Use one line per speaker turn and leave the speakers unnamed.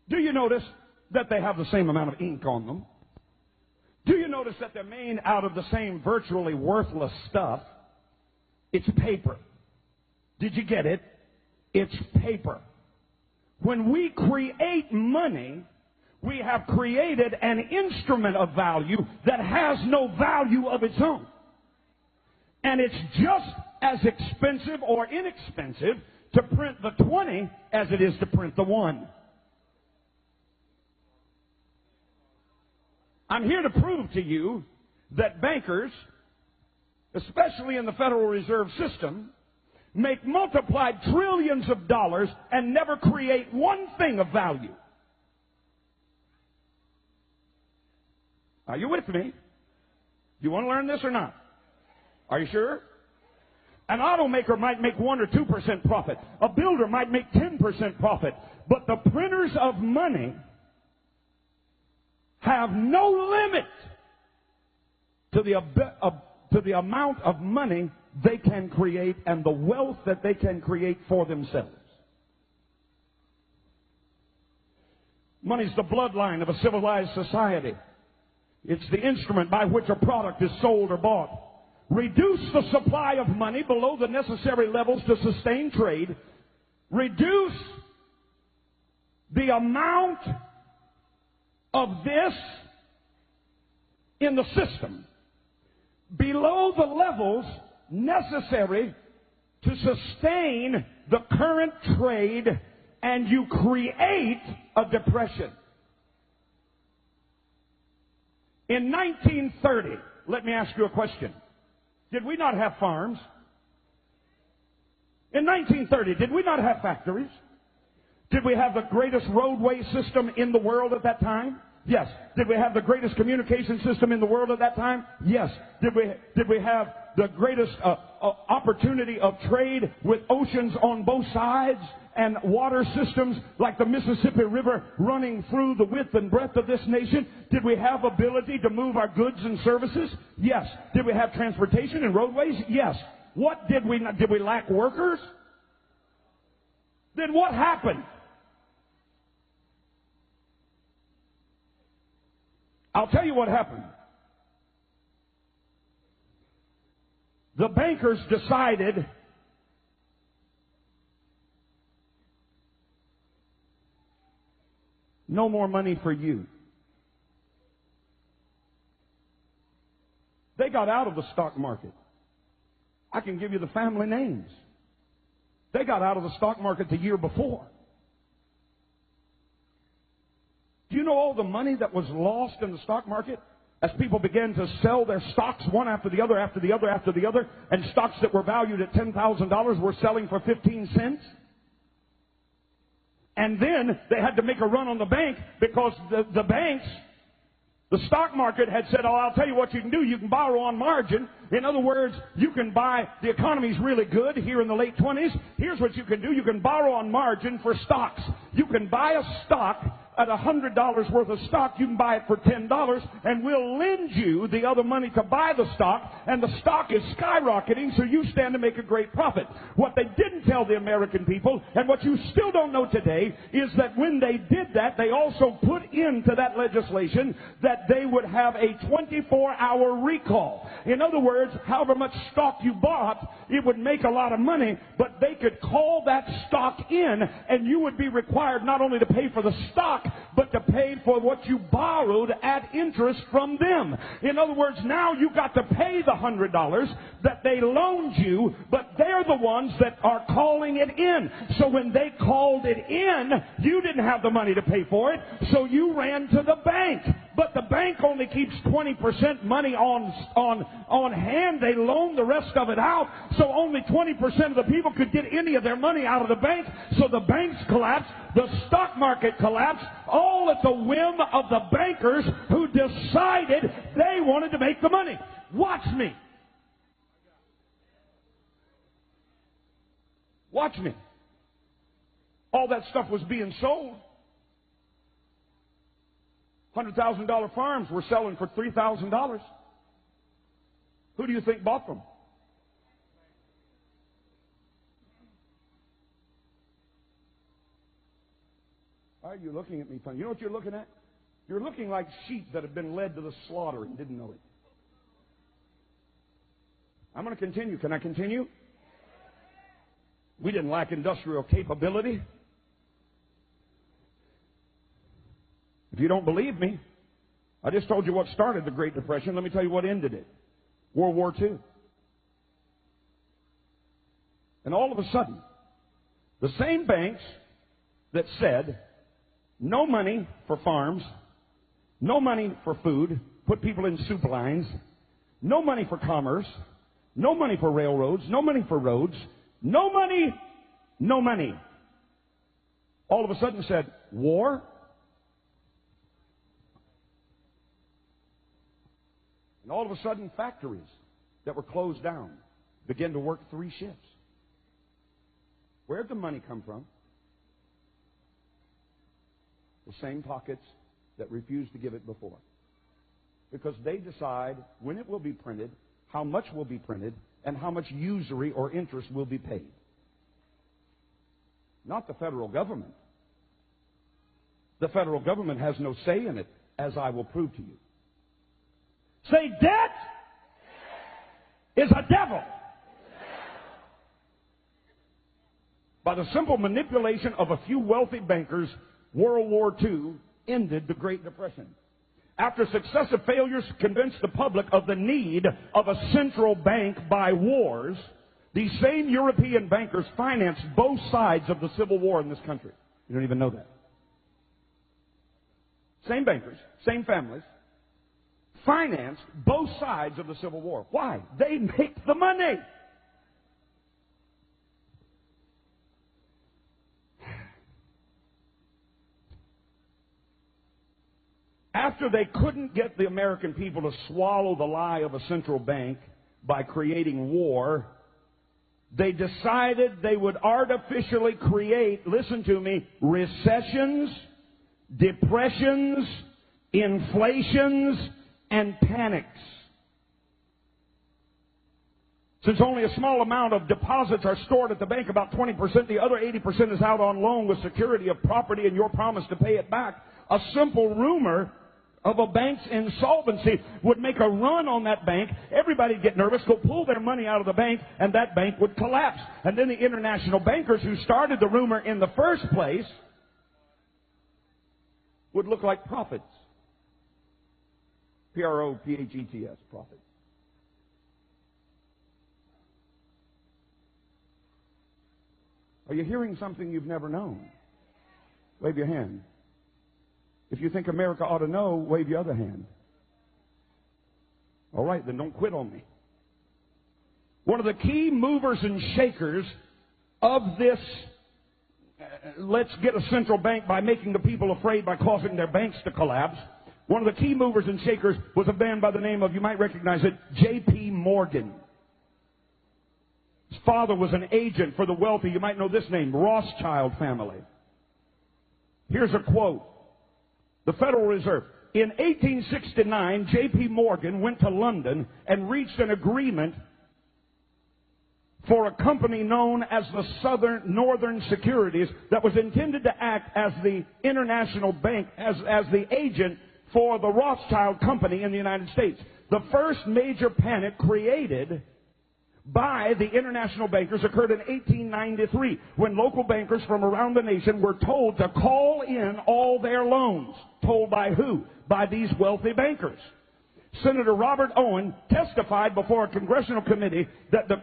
Do you notice that they have the same amount of ink on them? Do you notice that they're made out of the same virtually worthless stuff? It's paper. Did you get it? It's paper. When we create money, we have created an instrument of value that has no value of its own. And it's just as expensive or inexpensive to print the 20 as it is to print the 1. I'm here to prove to you that bankers, especially in the Federal Reserve System, make multiplied trillions of dollars and never create one thing of value. Are you with me? You want to learn this or not? Are you sure? An automaker might make 1 or 2% profit. A builder might make 10% profit. But the printers of money have no limit to the amount of money they can create and the wealth that they can create for themselves. Money's the bloodline of a civilized society. It's the instrument by which a product is sold or bought. Reduce the supply of money below the necessary levels to sustain trade. Reduce the amount of this in the system below the levels necessary to sustain the current trade, and you create a depression. In 1930, let me ask you a question. Did we not have farms? In 1930, did we not have factories? Did we have the greatest roadway system in the world at that time? Yes. Did we have the greatest communication system in the world at that time? Yes. Did we have the greatest opportunity of trade with oceans on both sides and water systems like the Mississippi River running through the width and breadth of this nation? Did we have ability to move our goods and services? Yes. Did we have transportation and roadways? Yes. What did we not? Did we lack workers? Then what happened? I'll tell you what happened. The bankers decided no more money for you. They got out of the stock market. I can give you the family names. They got out of the stock market the year before. Do you know all the money that was lost in the stock market as people began to sell their stocks one after the other, after the other, after the other, and stocks that were valued at $10,000 were selling for 15 cents? And then they had to make a run on the bank because the banks, the stock market had said, oh, I'll tell you what you can do. You can borrow on margin. In other words, you can buy, the economy's really good here in the late 20s. Here's what you can do. You can borrow on margin for stocks. You can buy a stock at $100 worth of stock. You can buy it for $10, and we'll lend you the other money to buy the stock, and the stock is skyrocketing, so you stand to make a great profit. What they didn't tell the American people, and what you still don't know today, is that when they did that, they also put into that legislation that they would have a 24-hour recall. In other words, however much stock you bought, it would make a lot of money, but they could call that stock in, and you would be required not only to pay for the stock, but to pay for what you borrowed at interest from them. In other words, now you got to pay the $100 that they loaned you, but they're the ones that are calling it in. So when they called it in, you didn't have the money to pay for it, so you ran to the bank. But the bank only keeps 20% money on hand. They loan the rest of it out, so only 20% of the people could get any of their money out of the bank. So the banks collapsed, the stock market collapsed, all at the whim of the bankers who decided they wanted to make the money. Watch me. Watch me. All that stuff was being sold. $100,000 farms were selling for $3,000. Who do you think bought them? Why are you looking at me funny? You know what you're looking at? You're looking like sheep that have been led to the slaughter and didn't know it. I'm going to continue. Can I continue? We didn't lack industrial capability. If you don't believe me, I just told you what started the Great Depression. Let me tell you what ended it. World War II. And all of a sudden, the same banks that said no money for farms, no money for food, put people in soup lines, no money for commerce, no money for railroads, no money for roads, no money, no money. All of a sudden said, war? And all of a sudden, factories that were closed down began to work 3 shifts. Where'd the money come from? The same pockets that refused to give it before. Because they decide when it will be printed, how much will be printed, and how much usury or interest will be paid. Not the federal government. The federal government has no say in it, as I will prove to you. Say, debt is a devil. By the simple manipulation of a few wealthy bankers, World War II ended the Great Depression. After successive failures to convince the public of the need of a central bank by wars, these same European bankers financed both sides of the Civil War in this country. You don't even know that. Same bankers, same families, financed both sides of the Civil War. Why? They make the money. After they couldn't get the American people to swallow the lie of a central bank by creating war, they decided they would artificially create, listen to me, recessions, depressions, inflations, and panics. Since only a small amount of deposits are stored at the bank, about 20%, the other 80% is out on loan with security of property and your promise to pay it back. A simple rumor of a bank's insolvency would make a run on that bank. Everybody would get nervous, go pull their money out of the bank, and that bank would collapse. And then the international bankers who started the rumor in the first place would look like prophets. P-R-O-P-H-E-T-S, prophet. Are you hearing something you've never known? Wave your hand. If you think America ought to know, wave your other hand. All right, then don't quit on me. One of the key movers and shakers of this, let's get a central bank by making the people afraid by causing their banks to collapse. One of the key movers and shakers was a man by the name of, you might recognize it, J.P. Morgan. His father was an agent for the wealthy, you might know this name, Rothschild family. Here's a quote. The Federal Reserve. In 1869, J.P. Morgan went to London and reached an agreement for a company known as the Northern Securities that was intended to act as the international bank, as the agent for the Rothschild Company in the United States. The first major panic created by the international bankers occurred in 1893 when local bankers from around the nation were told to call in all their loans. Told by who? By these wealthy bankers. Senator Robert Owen testified before a congressional committee that the